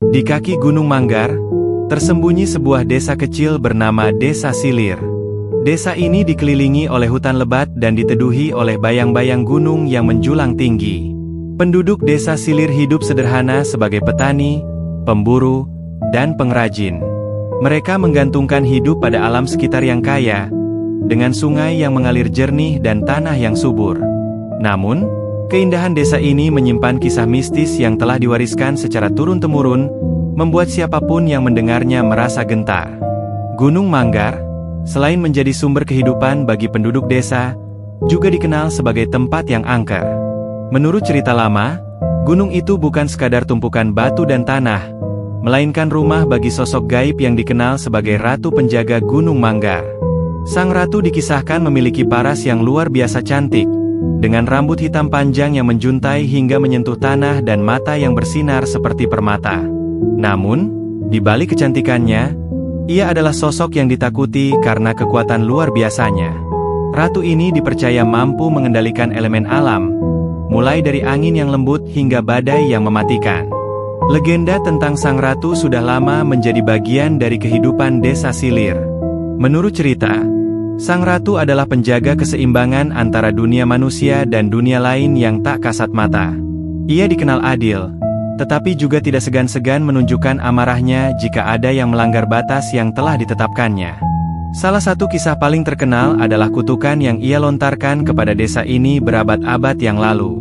Di kaki Gunung Manggar, tersembunyi sebuah desa kecil bernama Desa Silir. Desa ini dikelilingi oleh hutan lebat dan diteduhi oleh bayang-bayang gunung yang menjulang tinggi. Penduduk Desa Silir hidup sederhana sebagai petani, pemburu, dan pengrajin. Mereka menggantungkan hidup pada alam sekitar yang kaya, dengan sungai yang mengalir jernih dan tanah yang subur. Namun, keindahan desa ini menyimpan kisah mistis yang telah diwariskan secara turun-temurun, membuat siapapun yang mendengarnya merasa gentar. Gunung Manggar, selain menjadi sumber kehidupan bagi penduduk desa, juga dikenal sebagai tempat yang angker. Menurut cerita lama, gunung itu bukan sekadar tumpukan batu dan tanah, melainkan rumah bagi sosok gaib yang dikenal sebagai Ratu Penjaga Gunung Manggar. Sang Ratu dikisahkan memiliki paras yang luar biasa cantik, dengan rambut hitam panjang yang menjuntai hingga menyentuh tanah dan mata yang bersinar seperti permata. Namun, di balik kecantikannya, ia adalah sosok yang ditakuti karena kekuatan luar biasanya. Ratu ini dipercaya mampu mengendalikan elemen alam, mulai dari angin yang lembut hingga badai yang mematikan. Legenda tentang Sang Ratu sudah lama menjadi bagian dari kehidupan Desa Silir. Menurut cerita, Sang Ratu adalah penjaga keseimbangan antara dunia manusia dan dunia lain yang tak kasat mata. Ia dikenal adil, tetapi juga tidak segan-segan menunjukkan amarahnya jika ada yang melanggar batas yang telah ditetapkannya. Salah satu kisah paling terkenal adalah kutukan yang ia lontarkan kepada desa ini berabad-abad yang lalu.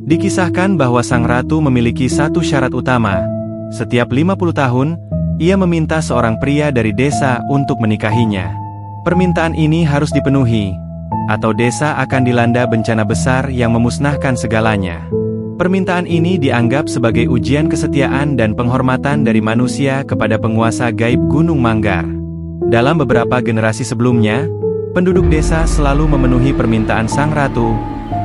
Dikisahkan bahwa Sang Ratu memiliki satu syarat utama. Setiap 50 tahun, ia meminta seorang pria dari desa untuk menikahinya. Permintaan ini harus dipenuhi, atau desa akan dilanda bencana besar yang memusnahkan segalanya. Permintaan ini dianggap sebagai ujian kesetiaan dan penghormatan dari manusia kepada penguasa gaib Gunung Manggar. Dalam beberapa generasi sebelumnya, penduduk desa selalu memenuhi permintaan Sang Ratu,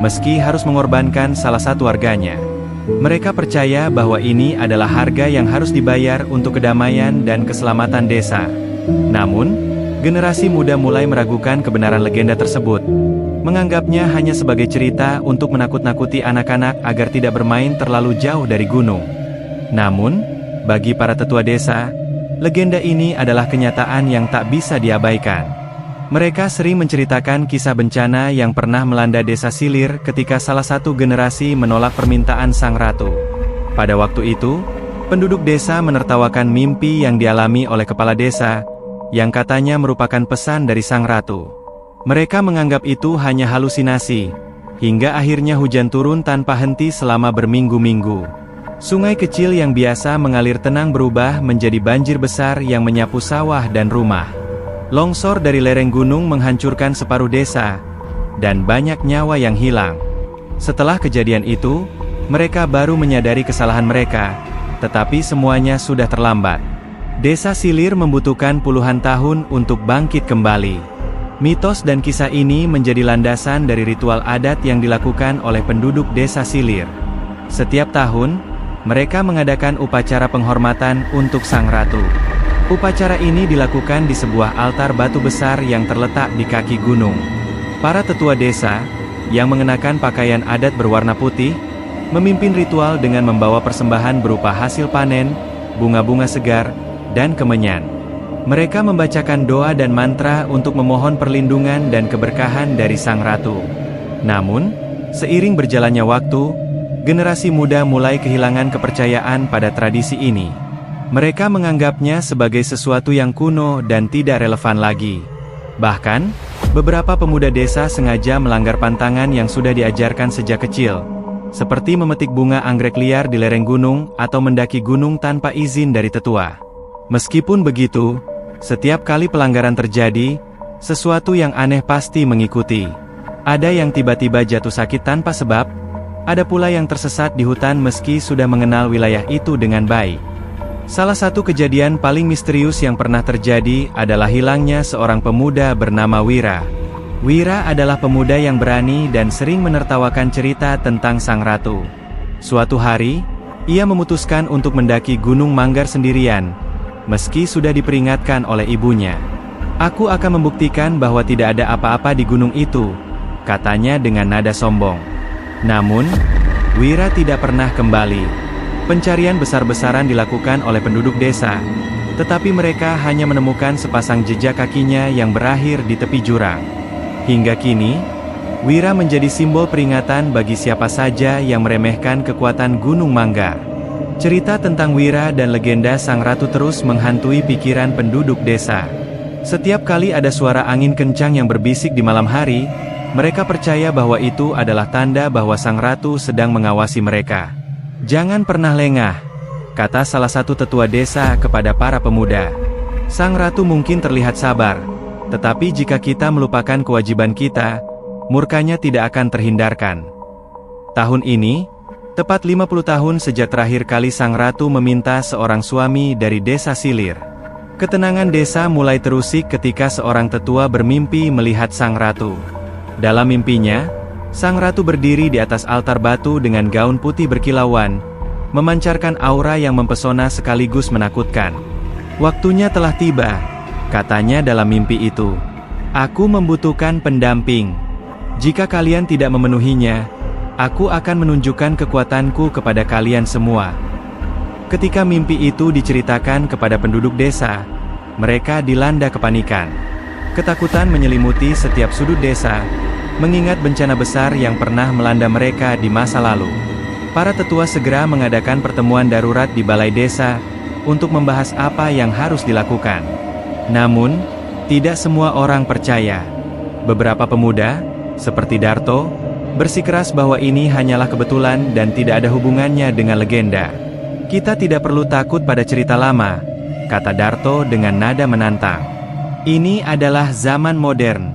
meski harus mengorbankan salah satu warganya. Mereka percaya bahwa ini adalah harga yang harus dibayar untuk kedamaian dan keselamatan desa. Namun, generasi muda mulai meragukan kebenaran legenda tersebut, menganggapnya hanya sebagai cerita untuk menakut-nakuti anak-anak agar tidak bermain terlalu jauh dari gunung. Namun, bagi para tetua desa, legenda ini adalah kenyataan yang tak bisa diabaikan. Mereka sering menceritakan kisah bencana yang pernah melanda Desa Silir ketika salah satu generasi menolak permintaan Sang Ratu. Pada waktu itu, penduduk desa menertawakan mimpi yang dialami oleh kepala desa, yang katanya merupakan pesan dari Sang Ratu. Mereka menganggap itu hanya halusinasi, hingga akhirnya hujan turun tanpa henti selama berminggu-minggu. Sungai kecil yang biasa mengalir tenang berubah menjadi banjir besar yang menyapu sawah dan rumah. Longsor dari lereng gunung menghancurkan separuh desa, dan banyak nyawa yang hilang. Setelah kejadian itu, mereka baru menyadari kesalahan mereka, tetapi semuanya sudah terlambat. Desa Silir membutuhkan puluhan tahun untuk bangkit kembali. Mitos dan kisah ini menjadi landasan dari ritual adat yang dilakukan oleh penduduk Desa Silir. Setiap tahun, mereka mengadakan upacara penghormatan untuk Sang Ratu. Upacara ini dilakukan di sebuah altar batu besar yang terletak di kaki gunung. Para tetua desa, yang mengenakan pakaian adat berwarna putih, memimpin ritual dengan membawa persembahan berupa hasil panen, bunga-bunga segar, dan kemenyan. Mereka membacakan doa dan mantra untuk memohon perlindungan dan keberkahan dari Sang Ratu. Namun, seiring berjalannya waktu, generasi muda mulai kehilangan kepercayaan pada tradisi ini. Mereka menganggapnya sebagai sesuatu yang kuno dan tidak relevan lagi. Bahkan, beberapa pemuda desa sengaja melanggar pantangan yang sudah diajarkan sejak kecil, seperti memetik bunga anggrek liar di lereng gunung atau mendaki gunung tanpa izin dari tetua. Meskipun begitu, setiap kali pelanggaran terjadi, sesuatu yang aneh pasti mengikuti. Ada yang tiba-tiba jatuh sakit tanpa sebab, ada pula yang tersesat di hutan meski sudah mengenal wilayah itu dengan baik. Salah satu kejadian paling misterius yang pernah terjadi adalah hilangnya seorang pemuda bernama Wira. Wira adalah pemuda yang berani dan sering menertawakan cerita tentang Sang Ratu. Suatu hari, ia memutuskan untuk mendaki Gunung Manggar sendirian, meski sudah diperingatkan oleh ibunya. "Aku akan membuktikan bahwa tidak ada apa-apa di gunung itu," katanya dengan nada sombong. Namun, Wira tidak pernah kembali. Pencarian besar-besaran dilakukan oleh penduduk desa, tetapi mereka hanya menemukan sepasang jejak kakinya yang berakhir di tepi jurang. Hingga kini, Wira menjadi simbol peringatan bagi siapa saja yang meremehkan kekuatan Gunung Manggar. Cerita tentang Wira dan legenda sang ratu terus menghantui pikiran penduduk desa. Setiap kali ada suara angin kencang yang berbisik di malam hari, mereka percaya bahwa itu adalah tanda bahwa sang ratu sedang mengawasi mereka. "Jangan pernah lengah," kata salah satu tetua desa kepada para pemuda. "Sang ratu mungkin terlihat sabar, tetapi jika kita melupakan kewajiban kita, murkanya tidak akan terhindarkan." Tahun ini, tepat 50 tahun sejak terakhir kali sang ratu meminta seorang suami dari desa Silir. Ketenangan desa mulai terusik ketika seorang tetua bermimpi melihat sang ratu. Dalam mimpinya, sang ratu berdiri di atas altar batu dengan gaun putih berkilauan, memancarkan aura yang mempesona sekaligus menakutkan. "Waktunya telah tiba," katanya dalam mimpi itu. "Aku membutuhkan pendamping. Jika kalian tidak memenuhinya, aku akan menunjukkan kekuatanku kepada kalian semua." Ketika mimpi itu diceritakan kepada penduduk desa, mereka dilanda kepanikan. Ketakutan menyelimuti setiap sudut desa, mengingat bencana besar yang pernah melanda mereka di masa lalu. Para tetua segera mengadakan pertemuan darurat di balai desa, untuk membahas apa yang harus dilakukan. Namun, tidak semua orang percaya. Beberapa pemuda, seperti Darto, bersikeras bahwa ini hanyalah kebetulan dan tidak ada hubungannya dengan legenda. "Kita tidak perlu takut pada cerita lama," kata Darto dengan nada menantang. "Ini adalah zaman modern.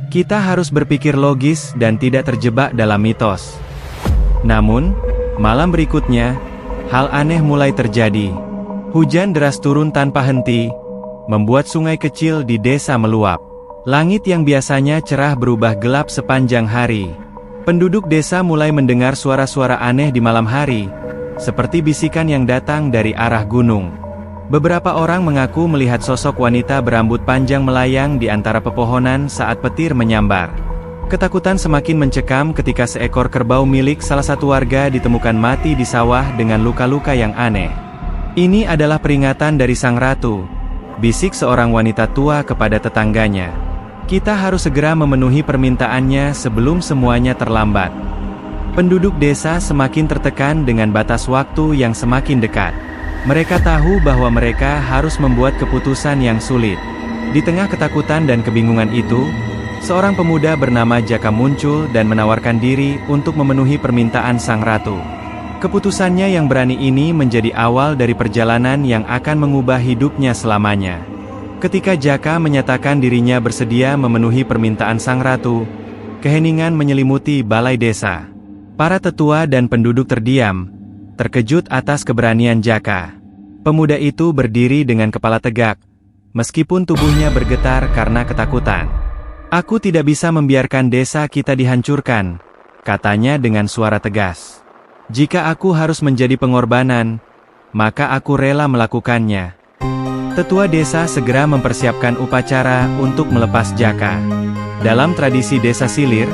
Kita harus berpikir logis dan tidak terjebak dalam mitos." Namun, malam berikutnya, hal aneh mulai terjadi. Hujan deras turun tanpa henti, membuat sungai kecil di desa meluap. Langit yang biasanya cerah berubah gelap sepanjang hari. Penduduk desa mulai mendengar suara-suara aneh di malam hari, seperti bisikan yang datang dari arah gunung. Beberapa orang mengaku melihat sosok wanita berambut panjang melayang di antara pepohonan saat petir menyambar. Ketakutan semakin mencekam ketika seekor kerbau milik salah satu warga ditemukan mati di sawah dengan luka-luka yang aneh. "Ini adalah peringatan dari sang ratu," bisik seorang wanita tua kepada tetangganya. "Kita harus segera memenuhi permintaannya sebelum semuanya terlambat." Penduduk desa semakin tertekan dengan batas waktu yang semakin dekat. Mereka tahu bahwa mereka harus membuat keputusan yang sulit. Di tengah ketakutan dan kebingungan itu, seorang pemuda bernama Jaka muncul dan menawarkan diri untuk memenuhi permintaan sang ratu. Keputusannya yang berani ini menjadi awal dari perjalanan yang akan mengubah hidupnya selamanya. Ketika Jaka menyatakan dirinya bersedia memenuhi permintaan sang ratu, keheningan menyelimuti balai desa. Para tetua dan penduduk terdiam, terkejut atas keberanian Jaka. Pemuda itu berdiri dengan kepala tegak, meskipun tubuhnya bergetar karena ketakutan. "Aku tidak bisa membiarkan desa kita dihancurkan," katanya dengan suara tegas. "Jika aku harus menjadi pengorbanan, maka aku rela melakukannya." Tetua desa segera mempersiapkan upacara untuk melepas Jaka. Dalam tradisi desa Silir,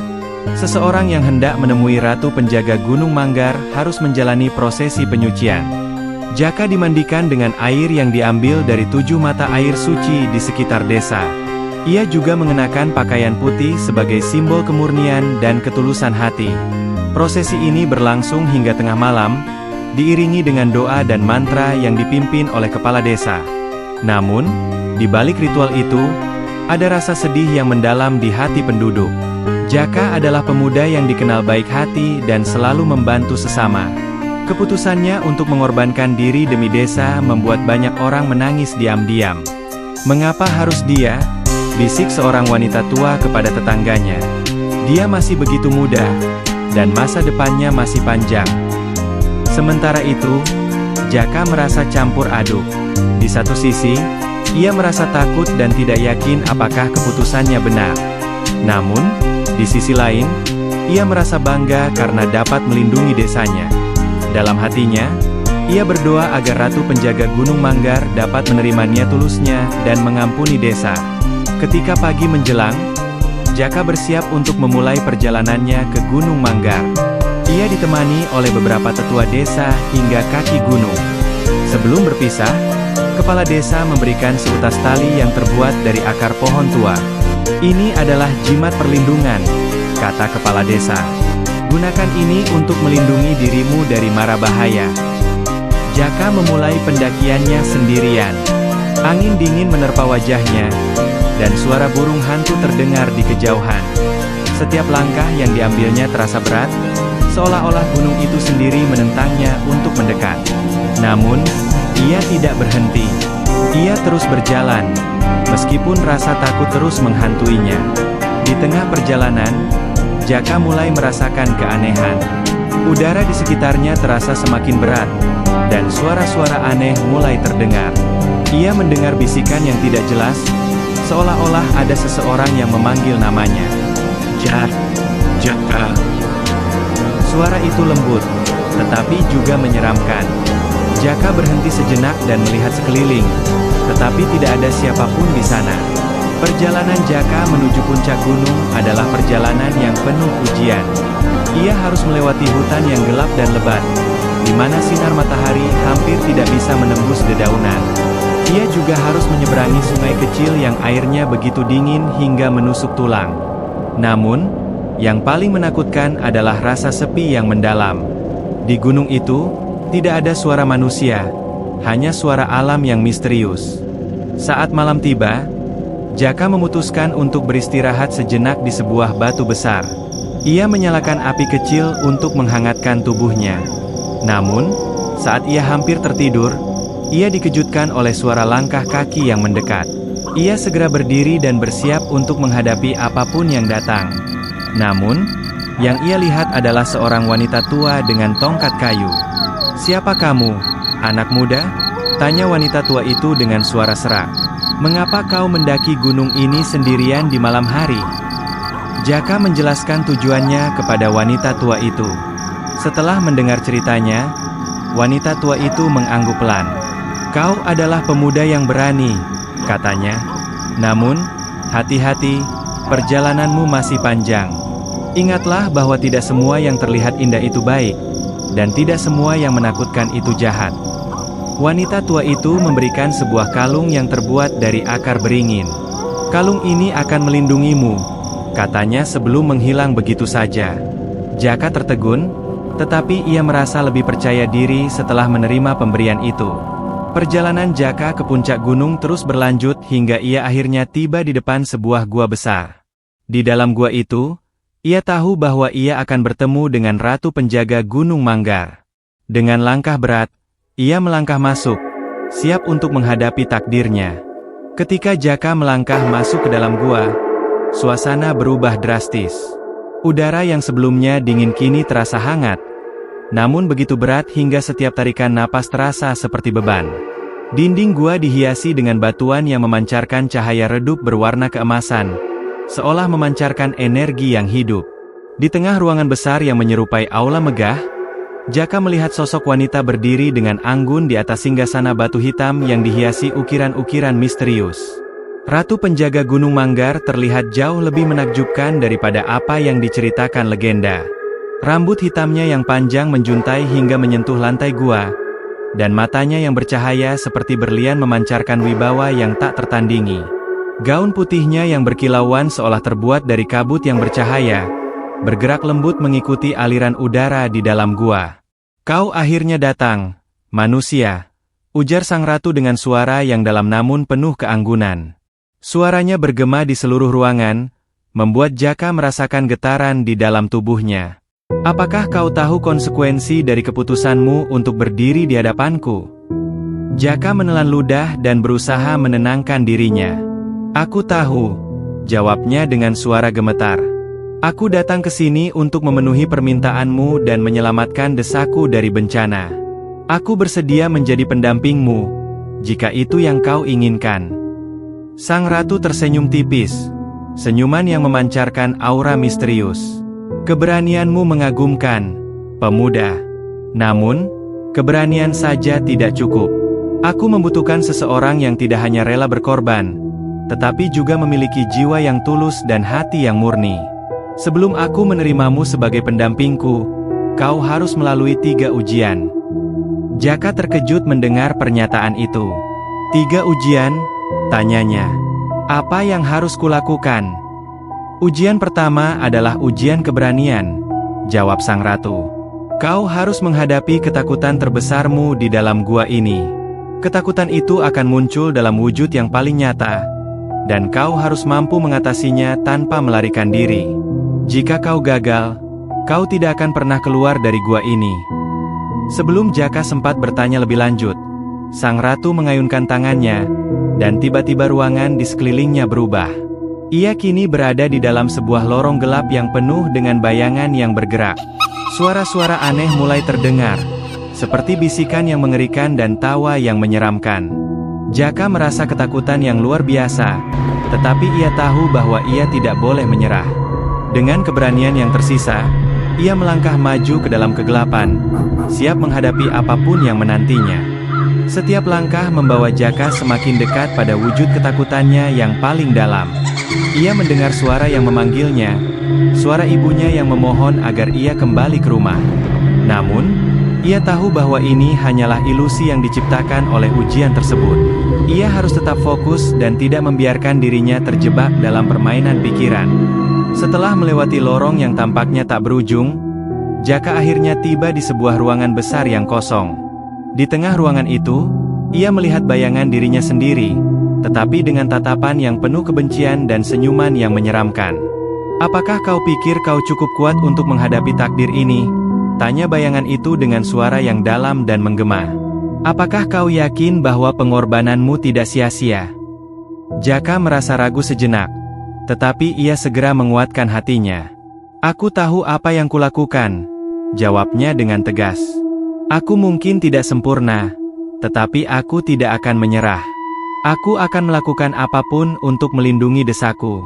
seseorang yang hendak menemui ratu penjaga Gunung Manggar harus menjalani prosesi penyucian. Jaka dimandikan dengan air yang diambil dari 7 mata air suci di sekitar desa. Ia juga mengenakan pakaian putih sebagai simbol kemurnian dan ketulusan hati. Prosesi ini berlangsung hingga tengah malam, diiringi dengan doa dan mantra yang dipimpin oleh kepala desa. Namun, di balik ritual itu, ada rasa sedih yang mendalam di hati penduduk. Jaka adalah pemuda yang dikenal baik hati dan selalu membantu sesama. Keputusannya untuk mengorbankan diri demi desa membuat banyak orang menangis diam-diam. "Mengapa harus dia?" bisik seorang wanita tua kepada tetangganya. "Dia masih begitu muda, dan masa depannya masih panjang." Sementara itu, Jaka merasa campur aduk. Di satu sisi, ia merasa takut dan tidak yakin apakah keputusannya benar. Namun, di sisi lain, ia merasa bangga karena dapat melindungi desanya. Dalam hatinya, ia berdoa agar Ratu Penjaga Gunung Manggar dapat menerima niat tulusnya dan mengampuni desa. Ketika pagi menjelang, Jaka bersiap untuk memulai perjalanannya ke Gunung Manggar. Ia ditemani oleh beberapa tetua desa hingga kaki gunung. Sebelum berpisah, kepala desa memberikan seutas tali yang terbuat dari akar pohon tua. "Ini adalah jimat perlindungan," kata kepala desa. "Gunakan ini untuk melindungi dirimu dari mara bahaya." Jaka memulai pendakiannya sendirian. Angin dingin menerpa wajahnya, dan suara burung hantu terdengar di kejauhan. Setiap langkah yang diambilnya terasa berat, seolah-olah gunung itu sendiri menentangnya untuk mendekat. Namun, ia tidak berhenti. Ia terus berjalan, meskipun rasa takut terus menghantuinya. Di tengah perjalanan, Jaka mulai merasakan keanehan. Udara di sekitarnya terasa semakin berat, dan suara-suara aneh mulai terdengar. Ia mendengar bisikan yang tidak jelas, seolah-olah ada seseorang yang memanggil namanya. Jaka. Suara itu lembut, tetapi juga menyeramkan. Jaka berhenti sejenak dan melihat sekeliling, tetapi tidak ada siapapun di sana. Perjalanan Jaka menuju puncak gunung adalah perjalanan yang penuh ujian. Ia harus melewati hutan yang gelap dan lebat, di mana sinar matahari hampir tidak bisa menembus dedaunan. Ia juga harus menyeberangi sungai kecil yang airnya begitu dingin hingga menusuk tulang. Namun, yang paling menakutkan adalah rasa sepi yang mendalam. Di gunung itu, tidak ada suara manusia, hanya suara alam yang misterius. Saat malam tiba, Jaka memutuskan untuk beristirahat sejenak di sebuah batu besar. Ia menyalakan api kecil untuk menghangatkan tubuhnya. Namun, saat ia hampir tertidur, ia dikejutkan oleh suara langkah kaki yang mendekat. Ia segera berdiri dan bersiap untuk menghadapi apapun yang datang. Namun, yang ia lihat adalah seorang wanita tua dengan tongkat kayu. "Siapa kamu, anak muda?" tanya wanita tua itu dengan suara serak. "Mengapa kau mendaki gunung ini sendirian di malam hari?" Jaka menjelaskan tujuannya kepada wanita tua itu. Setelah mendengar ceritanya, wanita tua itu mengangguk pelan. "Kau adalah pemuda yang berani," katanya. "Namun, hati-hati, perjalananmu masih panjang. Ingatlah bahwa tidak semua yang terlihat indah itu baik, dan tidak semua yang menakutkan itu jahat." Wanita tua itu memberikan sebuah kalung yang terbuat dari akar beringin. "Kalung ini akan melindungimu," katanya sebelum menghilang begitu saja. Jaka tertegun, tetapi ia merasa lebih percaya diri setelah menerima pemberian itu. Perjalanan Jaka ke puncak gunung terus berlanjut hingga ia akhirnya tiba di depan sebuah gua besar. Di dalam gua itu, ia tahu bahwa ia akan bertemu dengan ratu penjaga Gunung Manggar. Dengan langkah berat, ia melangkah masuk, siap untuk menghadapi takdirnya. Ketika Jaka melangkah masuk ke dalam gua, suasana berubah drastis. Udara yang sebelumnya dingin kini terasa hangat, namun begitu berat hingga setiap tarikan napas terasa seperti beban. Dinding gua dihiasi dengan batuan yang memancarkan cahaya redup berwarna keemasan, seolah memancarkan energi yang hidup. Di tengah ruangan besar yang menyerupai aula megah, Jaka melihat sosok wanita berdiri dengan anggun di atas singgasana batu hitam yang dihiasi ukiran-ukiran misterius. Ratu penjaga Gunung Manggar terlihat jauh lebih menakjubkan daripada apa yang diceritakan legenda. Rambut hitamnya yang panjang menjuntai hingga menyentuh lantai gua, dan matanya yang bercahaya seperti berlian memancarkan wibawa yang tak tertandingi. Gaun putihnya yang berkilauan seolah terbuat dari kabut yang bercahaya, bergerak lembut mengikuti aliran udara di dalam gua. "Kau akhirnya datang, manusia," ujar sang ratu dengan suara yang dalam namun penuh keanggunan. Suaranya bergema di seluruh ruangan, membuat Jaka merasakan getaran di dalam tubuhnya. "Apakah kau tahu konsekuensi dari keputusanmu untuk berdiri di hadapanku?" Jaka menelan ludah dan berusaha menenangkan dirinya. "Aku tahu," jawabnya dengan suara gemetar. "Aku datang ke sini untuk memenuhi permintaanmu dan menyelamatkan desaku dari bencana. Aku bersedia menjadi pendampingmu, jika itu yang kau inginkan." Sang ratu tersenyum tipis, senyuman yang memancarkan aura misterius. "Keberanianmu mengagumkan, pemuda. Namun, keberanian saja tidak cukup. Aku membutuhkan seseorang yang tidak hanya rela berkorban, tetapi juga memiliki jiwa yang tulus dan hati yang murni. Sebelum aku menerimamu sebagai pendampingku, kau harus melalui 3 ujian. Jaka terkejut mendengar pernyataan itu. 3 ujian? Tanyanya. Apa yang harus kulakukan? Ujian pertama adalah ujian keberanian, jawab sang ratu. Kau harus menghadapi ketakutan terbesarmu di dalam gua ini. Ketakutan itu akan muncul dalam wujud yang paling nyata, dan kau harus mampu mengatasinya tanpa melarikan diri. Jika kau gagal, kau tidak akan pernah keluar dari gua ini. Sebelum Jaka sempat bertanya lebih lanjut, sang ratu mengayunkan tangannya, dan tiba-tiba ruangan di sekelilingnya berubah. Ia kini berada di dalam sebuah lorong gelap yang penuh dengan bayangan yang bergerak. Suara-suara aneh mulai terdengar, seperti bisikan yang mengerikan dan tawa yang menyeramkan. Jaka merasa ketakutan yang luar biasa, tetapi ia tahu bahwa ia tidak boleh menyerah. Dengan keberanian yang tersisa, ia melangkah maju ke dalam kegelapan, siap menghadapi apapun yang menantinya. Setiap langkah membawa Jaka semakin dekat pada wujud ketakutannya yang paling dalam. Ia mendengar suara yang memanggilnya, suara ibunya yang memohon agar ia kembali ke rumah. Namun, ia tahu bahwa ini hanyalah ilusi yang diciptakan oleh ujian tersebut. Ia harus tetap fokus dan tidak membiarkan dirinya terjebak dalam permainan pikiran. Setelah melewati lorong yang tampaknya tak berujung, Jaka akhirnya tiba di sebuah ruangan besar yang kosong. Di tengah ruangan itu, ia melihat bayangan dirinya sendiri, tetapi dengan tatapan yang penuh kebencian dan senyuman yang menyeramkan. Apakah kau pikir kau cukup kuat untuk menghadapi takdir ini? Tanya bayangan itu dengan suara yang dalam dan menggema. Apakah kau yakin bahwa pengorbananmu tidak sia-sia? Jaka merasa ragu sejenak, tetapi ia segera menguatkan hatinya. Aku tahu apa yang kulakukan, jawabnya dengan tegas. Aku mungkin tidak sempurna, tetapi aku tidak akan menyerah. Aku akan melakukan apapun untuk melindungi desaku.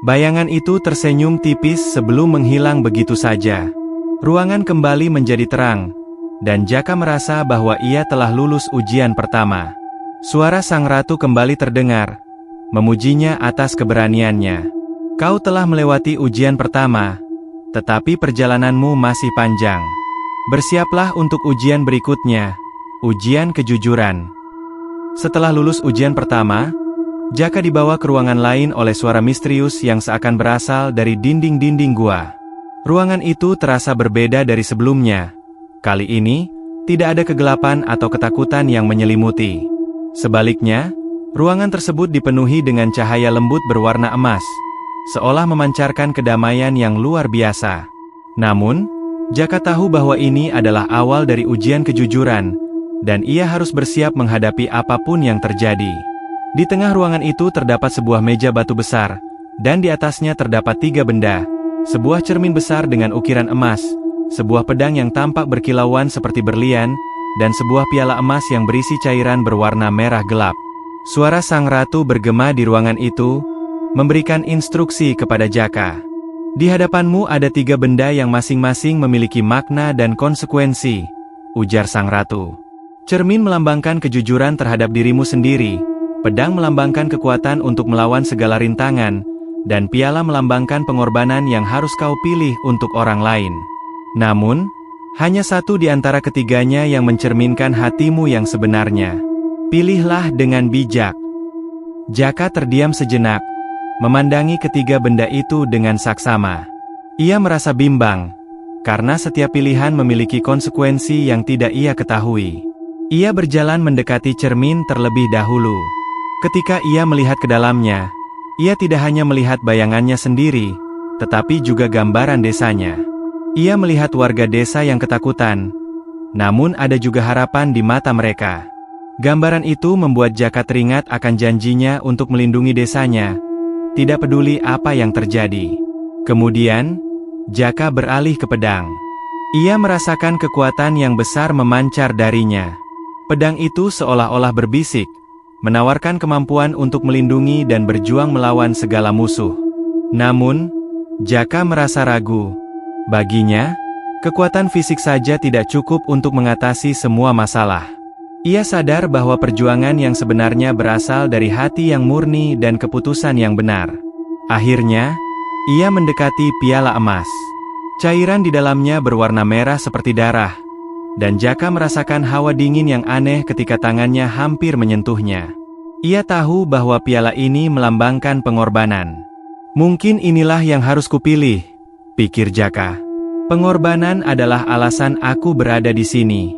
Bayangan itu tersenyum tipis sebelum menghilang begitu saja. Ruangan kembali menjadi terang, dan Jaka merasa bahwa ia telah lulus ujian pertama. Suara sang ratu kembali terdengar, memujinya atas keberaniannya. Kau telah melewati ujian pertama, tetapi perjalananmu masih panjang. Bersiaplah untuk ujian berikutnya, ujian kejujuran. Setelah lulus ujian pertama, Jaka dibawa ke ruangan lain oleh suara misterius yang seakan berasal dari dinding-dinding gua. Ruangan itu terasa berbeda dari sebelumnya. Kali ini, tidak ada kegelapan atau ketakutan yang menyelimuti. Sebaliknya, ruangan tersebut dipenuhi dengan cahaya lembut berwarna emas, seolah memancarkan kedamaian yang luar biasa. Namun, Jaka tahu bahwa ini adalah awal dari ujian kejujuran, dan ia harus bersiap menghadapi apapun yang terjadi. Di tengah ruangan itu terdapat sebuah meja batu besar, dan di atasnya terdapat 3 benda, sebuah cermin besar dengan ukiran emas, sebuah pedang yang tampak berkilauan seperti berlian, dan sebuah piala emas yang berisi cairan berwarna merah gelap. Suara sang ratu bergema di ruangan itu, memberikan instruksi kepada Jaka. Di hadapanmu ada 3 benda yang masing-masing memiliki makna dan konsekuensi, ujar sang ratu. Cermin melambangkan kejujuran terhadap dirimu sendiri, pedang melambangkan kekuatan untuk melawan segala rintangan, dan piala melambangkan pengorbanan yang harus kau pilih untuk orang lain. Namun, hanya satu di antara ketiganya yang mencerminkan hatimu yang sebenarnya. Pilihlah dengan bijak. Jaka terdiam sejenak, memandangi ketiga benda itu dengan saksama. Ia merasa bimbang, karena setiap pilihan memiliki konsekuensi yang tidak ia ketahui. Ia berjalan mendekati cermin terlebih dahulu. Ketika ia melihat ke dalamnya, ia tidak hanya melihat bayangannya sendiri, tetapi juga gambaran desanya. Ia melihat warga desa yang ketakutan, namun ada juga harapan di mata mereka. Gambaran itu membuat Jaka teringat akan janjinya untuk melindungi desanya, tidak peduli apa yang terjadi. Kemudian, Jaka beralih ke pedang. Ia merasakan kekuatan yang besar memancar darinya. Pedang itu seolah-olah berbisik, menawarkan kemampuan untuk melindungi dan berjuang melawan segala musuh. Namun, Jaka merasa ragu. Baginya, kekuatan fisik saja tidak cukup untuk mengatasi semua masalah. Ia sadar bahwa perjuangan yang sebenarnya berasal dari hati yang murni dan keputusan yang benar. Akhirnya, ia mendekati piala emas. Cairan di dalamnya berwarna merah seperti darah, dan Jaka merasakan hawa dingin yang aneh ketika tangannya hampir menyentuhnya. Ia tahu bahwa piala ini melambangkan pengorbanan. Mungkin inilah yang harus kupilih, pikir Jaka. Pengorbanan adalah alasan aku berada di sini.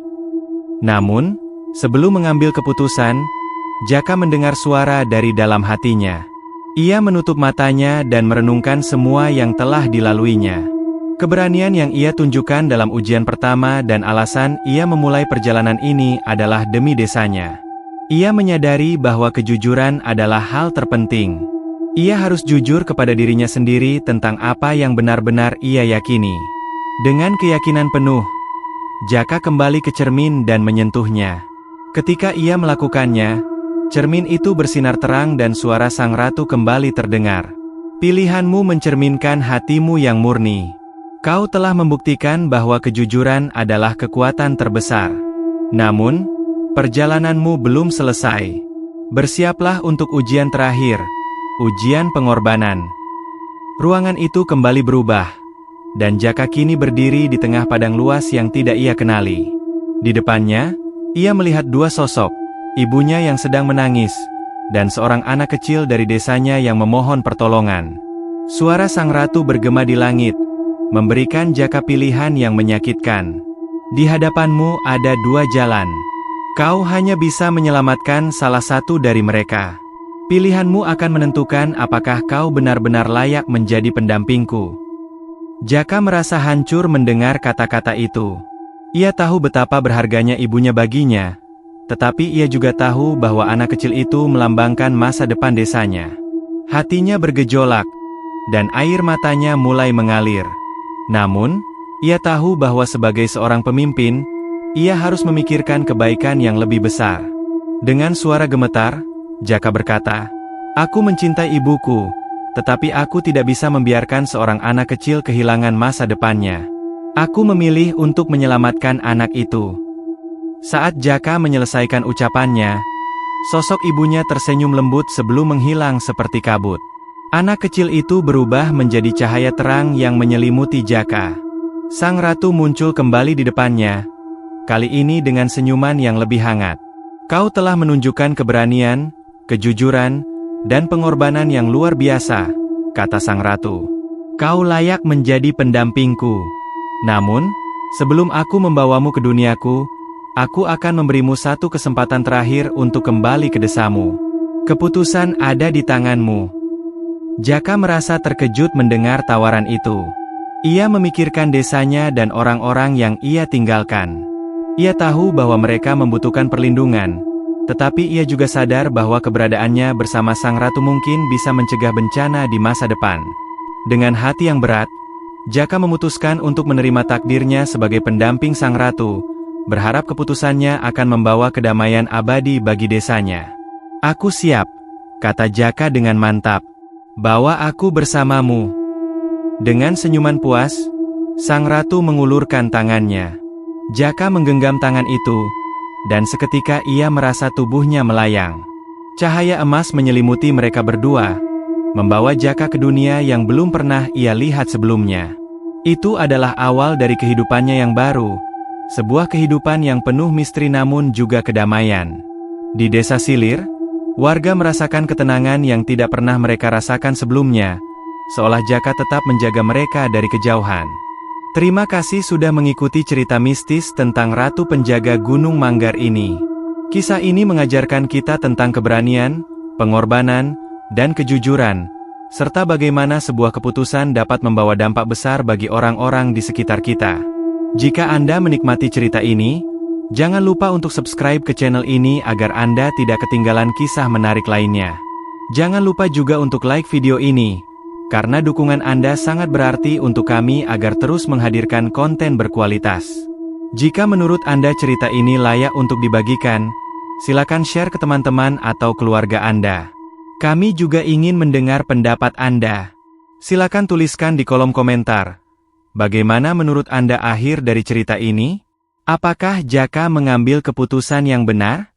Namun, sebelum mengambil keputusan, Jaka mendengar suara dari dalam hatinya. Ia menutup matanya dan merenungkan semua yang telah dilaluinya. Keberanian yang ia tunjukkan dalam ujian pertama dan alasan ia memulai perjalanan ini adalah demi desanya. Ia menyadari bahwa kejujuran adalah hal terpenting. Ia harus jujur kepada dirinya sendiri tentang apa yang benar-benar ia yakini. Dengan keyakinan penuh, Jaka kembali ke cermin dan menyentuhnya. Ketika ia melakukannya, cermin itu bersinar terang dan suara sang ratu kembali terdengar. Pilihanmu mencerminkan hatimu yang murni. Kau telah membuktikan bahwa kejujuran adalah kekuatan terbesar. Namun, perjalananmu belum selesai. Bersiaplah untuk ujian terakhir, ujian pengorbanan. Ruangan itu kembali berubah, dan Jaka kini berdiri di tengah padang luas yang tidak ia kenali. Di depannya, ia melihat dua sosok, ibunya yang sedang menangis, dan seorang anak kecil dari desanya yang memohon pertolongan. Suara sang ratu bergema di langit, memberikan Jaka pilihan yang menyakitkan. Di hadapanmu ada dua jalan. Kau hanya bisa menyelamatkan salah satu dari mereka. Pilihanmu akan menentukan apakah kau benar-benar layak menjadi pendampingku. Jaka merasa hancur mendengar kata-kata itu. Ia tahu betapa berharganya ibunya baginya, tetapi ia juga tahu bahwa anak kecil itu melambangkan masa depan desanya. Hatinya bergejolak, dan air matanya mulai mengalir. Namun, ia tahu bahwa sebagai seorang pemimpin, ia harus memikirkan kebaikan yang lebih besar. Dengan suara gemetar, Jaka berkata, "Aku mencintai ibuku, tetapi aku tidak bisa membiarkan seorang anak kecil kehilangan masa depannya. Aku memilih untuk menyelamatkan anak itu." Saat Jaka menyelesaikan ucapannya, sosok ibunya tersenyum lembut sebelum menghilang seperti kabut. Anak kecil itu berubah menjadi cahaya terang yang menyelimuti Jaka. Sang ratu muncul kembali di depannya, kali ini dengan senyuman yang lebih hangat. "Kau telah menunjukkan keberanian, kejujuran, dan pengorbanan yang luar biasa," kata sang ratu. "Kau layak menjadi pendampingku. Namun, sebelum aku membawamu ke duniaku, aku akan memberimu satu kesempatan terakhir untuk kembali ke desamu. Keputusan ada di tanganmu." Jaka merasa terkejut mendengar tawaran itu. Ia memikirkan desanya dan orang-orang yang ia tinggalkan. Ia tahu bahwa mereka membutuhkan perlindungan, tetapi ia juga sadar bahwa keberadaannya bersama sang ratu mungkin bisa mencegah bencana di masa depan. Dengan hati yang berat, Jaka memutuskan untuk menerima takdirnya sebagai pendamping sang ratu, berharap keputusannya akan membawa kedamaian abadi bagi desanya. "Aku siap," kata Jaka dengan mantap. "Bawa aku bersamamu." Dengan senyuman puas, sang ratu mengulurkan tangannya. Jaka menggenggam tangan itu, dan seketika ia merasa tubuhnya melayang. Cahaya emas menyelimuti mereka berdua, membawa Jaka ke dunia yang belum pernah ia lihat sebelumnya. Itu adalah awal dari kehidupannya yang baru, sebuah kehidupan yang penuh misteri namun juga kedamaian. Di desa Silir, warga merasakan ketenangan yang tidak pernah mereka rasakan sebelumnya, seolah Jaka tetap menjaga mereka dari kejauhan. Terima kasih sudah mengikuti cerita mistis tentang Ratu Penjaga Gunung Manggar ini. Kisah ini mengajarkan kita tentang keberanian, pengorbanan, dan kejujuran, serta bagaimana sebuah keputusan dapat membawa dampak besar bagi orang-orang di sekitar kita. Jika Anda menikmati cerita ini, jangan lupa untuk subscribe ke channel ini agar Anda tidak ketinggalan kisah menarik lainnya. Jangan lupa juga untuk like video ini, karena dukungan Anda sangat berarti untuk kami agar terus menghadirkan konten berkualitas. Jika menurut Anda cerita ini layak untuk dibagikan, silakan share ke teman-teman atau keluarga Anda. Kami juga ingin mendengar pendapat Anda. Silakan tuliskan di kolom komentar. Bagaimana menurut Anda akhir dari cerita ini? Apakah Jaka mengambil keputusan yang benar?